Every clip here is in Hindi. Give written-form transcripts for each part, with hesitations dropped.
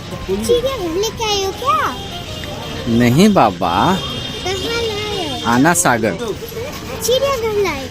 चिड़ियाघर लेके आए हो क्या? नहीं बाबा, कहाँ लाए? आना सागर। चिड़ियाघर लाए।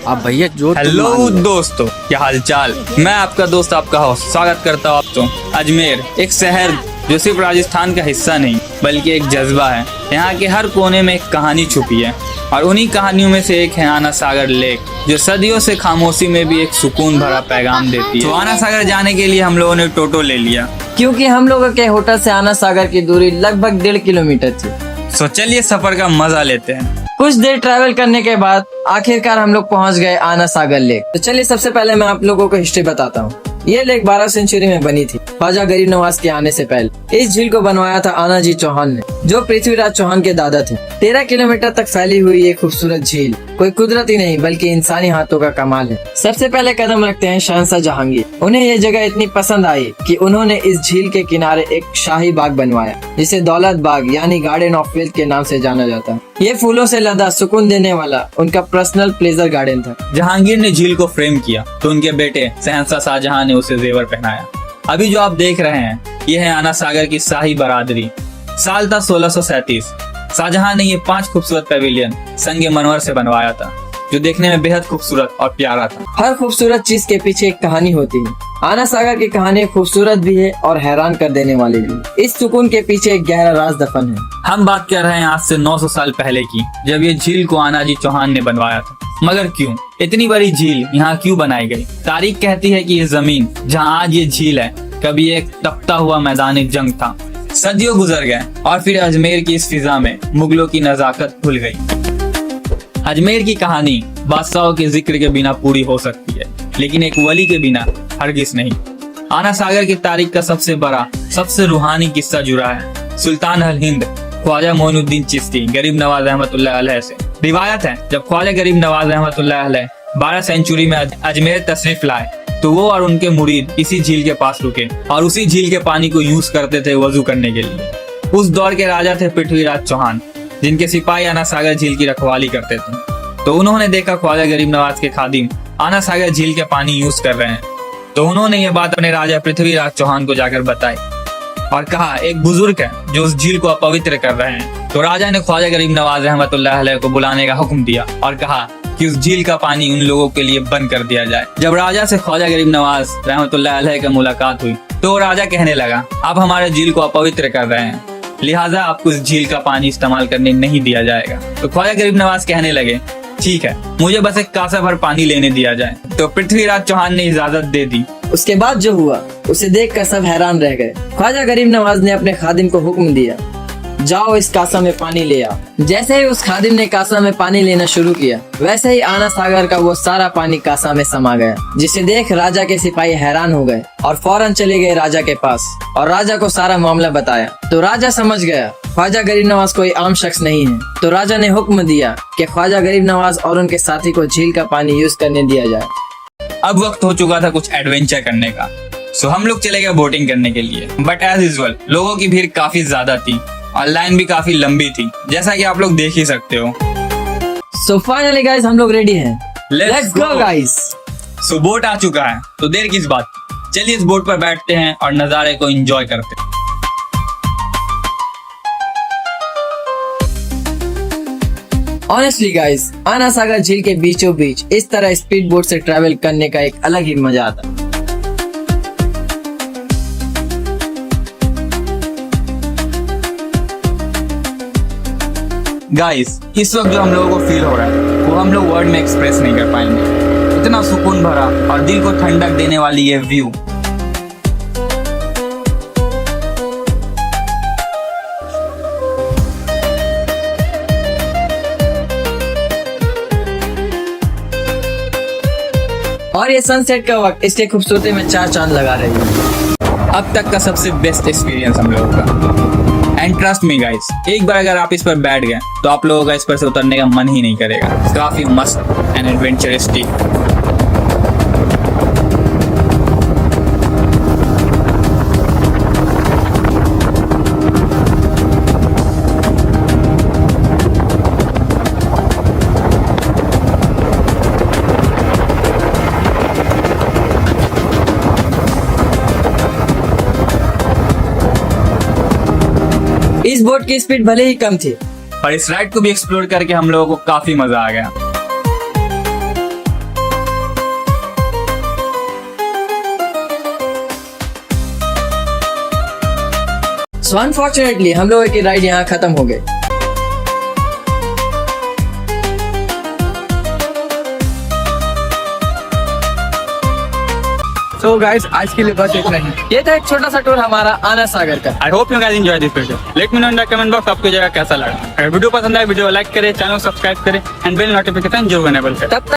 अब भैया जो हेलो दोस्तों, क्या हालचाल। मैं आपका दोस्त आपका होस्ट स्वागत करता हूँ आपको अजमेर, एक शहर जो सिर्फ राजस्थान का हिस्सा नहीं बल्कि एक जज्बा है। यहाँ के हर कोने में एक कहानी छुपी है और उन्हीं कहानियों में से एक है आना सागर लेक, जो सदियों से खामोशी में भी एक सुकून भरा पैगाम देती है। तो आना सागर जाने के लिए हम लोगों ने टोटो ले लिया, क्योंकि हम लोगों के होटल से आना सागर की दूरी लगभग 1.5 किलोमीटर थी। तो चलिए सफर का मजा लेते हैं। कुछ देर ट्रैवल करने के बाद आखिरकार हम लोग पहुंच गए आना सागर लेक। तो चलिए सबसे पहले मैं आप लोगों को हिस्ट्री बताता हूँ। ये लेक 12 सेंचुरी में बनी थी, ख्वाजा गरीब नवाज के आने से पहले। इस झील को बनवाया था आना जी चौहान ने, जो पृथ्वीराज चौहान के दादा थे। 13 किलोमीटर तक फैली हुई ये खूबसूरत झील कोई कुदरती नहीं बल्कि इंसानी हाथों का कमाल है। सबसे पहले कदम रखते हैं शहंशाह जहांगीर। उन्हें ये जगह इतनी पसंद आई कि उन्होंने इस झील के किनारे एक शाही बाग बनवाया, जिसे दौलत बाग यानी गार्डन ऑफ वेल्थ के नाम से जाना जाता है। ये फूलों से लदा सुकून देने वाला उनका पर्सनल प्लेजर गार्डन था। जहांगीर ने झील को फ्रेम किया तो उनके बेटे शहंशाह शाहजहां ने उसे जेवर पहनाया। अभी जो आप देख रहे हैं ये है आना सागर की शाही बरादरी। साल था 1637। शाहजहां ने ये 5 खूबसूरत पैविलियन संगे मनवर से बनवाया था, जो देखने में बेहद खूबसूरत और प्यारा था। हर खूबसूरत चीज के पीछे एक कहानी होती है। आना सागर की कहानी खूबसूरत भी है और हैरान कर देने वाली भी। इस सुकून के पीछे एक गहरा राज दफन है। हम बात कर रहे हैं आज से 900 साल पहले की, जब ये झील को आना जी चौहान ने बनवाया था। मगर क्यों इतनी बड़ी झील यहाँ क्यों बनाई गई? तारीख कहती है कि ये जमीन जहाँ आज ये झील है कभी एक तपता हुआ मैदान जंग था। सदियों गुजर गए और फिर अजमेर की इस फिजा में मुगलों की नजाकत भूल गई। अजमेर की कहानी बादशाहों के जिक्र के बिना पूरी हो सकती है, लेकिन एक वली के बिना हरगिज नहीं। आना सागर की तारीख का सबसे बड़ा, सबसे रूहानी किस्सा जुड़ा है सुल्तान अल हिंद ख्वाजा मोइनुद्दीन चिश्ती गरीब नवाज रहमतुल्लाह अलैह से। रिवायत है जब ख्वाजा गरीब नवाज रहमतुल्लाह अलैह 12 सेंचुरी में अजमेर तशरीफ लाए तो वो और उनके मुरीद इसी झील के पास रुके और उसी झील के पानी को यूज करते थे वजू करने के लिए। उस दौर के राजा थे पृथ्वीराज चौहान, जिनके सिपाही आना सागर झील की रखवाली करते थे। तो उन्होंने देखा ख्वाजा गरीब नवाज के खादिम आना सागर झील के पानी यूज कर रहे हैं, तो उन्होंने ये बात अपने राजा पृथ्वीराज चौहान को जाकर बताई और कहा एक बुजुर्ग है जो उस झील को अपवित्र कर रहे हैं। तो राजा ने ख्वाजा गरीब नवाज रहमतुल्लाह अलैह को बुलाने का हुक्म दिया और कहा कि उस झील का पानी उन लोगों के लिए बंद कर दिया जाए। जब राजा से ख्वाजा गरीब नवाज रहमतुल्लाह अलैह की मुलाकात हुई तो राजा कहने लगा, आप हमारे झील को अपवित्र कर रहे हैं, लिहाजा आपको इस झील का पानी इस्तेमाल करने नहीं दिया जाएगा। तो ख्वाजा गरीब नवाज कहने लगे, ठीक है, मुझे बस एक कासा भर पानी लेने दिया जाए। तो पृथ्वीराज चौहान ने इजाजत दे दी। उसके बाद जो हुआ उसे देखकर सब हैरान रह गए। ख्वाजा गरीब नवाज ने अपने खादिम को हुक्म दिया, जाओ इस कासा में पानी ले आओ। जैसे ही उस खादिम ने कासा में पानी लेना शुरू किया, वैसे ही आना सागर का वो सारा पानी कासा में समा गया, जिसे देख राजा के सिपाही हैरान हो गए और फौरन चले गए राजा के पास और राजा को सारा मामला बताया। तो राजा समझ गया ख्वाजा गरीब नवाज कोई आम शख्स नहीं है। तो राजा ने हुक्म दिया कि ख्वाजा गरीब नवाज और उनके साथी को झील का पानी यूज करने दिया जाए। अब वक्त हो चुका था कुछ एडवेंचर करने का, सो हम लोग चले गए बोटिंग करने के लिए। बट एज यूजुअल लोगों की भीड़ काफी ज्यादा थी और लाइन भी काफी लंबी थी, जैसा कि आप लोग देख ही सकते हो। सो फाइनली गाइस हम लोग रेडी हैं। Let's go guys. So boat आ चुका है, तो देर किस बात, चलिए इस बोट पर बैठते हैं और नजारे को एंजॉय करते हैं। ऑनेस्टली गाइस, आना सागर झील के बीचों बीच इस तरह स्पीड बोट से ट्रैवल करने का एक अलग ही मजा आता है। गाइस, इस वक्त जो हम लोगों को फील हो रहा है वो हम लोग वर्ड में एक्सप्रेस नहीं कर पाएंगे। इतना सुकून भरा और दिल को ठंडक देने वाली ये व्यू। और ये सनसेट का वक्त इसके खूबसूरती में 4 चांद लगा रही है। अब तक का सबसे बेस्ट एक्सपीरियंस हम लोगों का। एंड ट्रस्ट मी गाइस, एक बार अगर आप इस पर बैठ गए तो आप लोगों का इस पर से उतरने का मन ही नहीं करेगा। काफी मस्त एंड एडवेंचरिस्टिक। बोट की स्पीड भले ही कम थी, और इस राइड को भी एक्सप्लोर करके हम लोगों को काफी मजा आ गया। सो अनफॉर्चुनेटली हम लोगों की राइड यहाँ खत्म हो गई। सो गाइस, आज के लिए बस इतना ही। ये था एक छोटा सा टूर हमारा आना सागर का। I hope you guys enjoy this video. Let me know in the comment box आपको जगह कैसा लगा। अगर वीडियो पसंद आए वीडियो लाइक करें, चैनल को सब्सक्राइब करें एंड बेल नोटिफिकेशन जरूर एनेबल करें। तब तक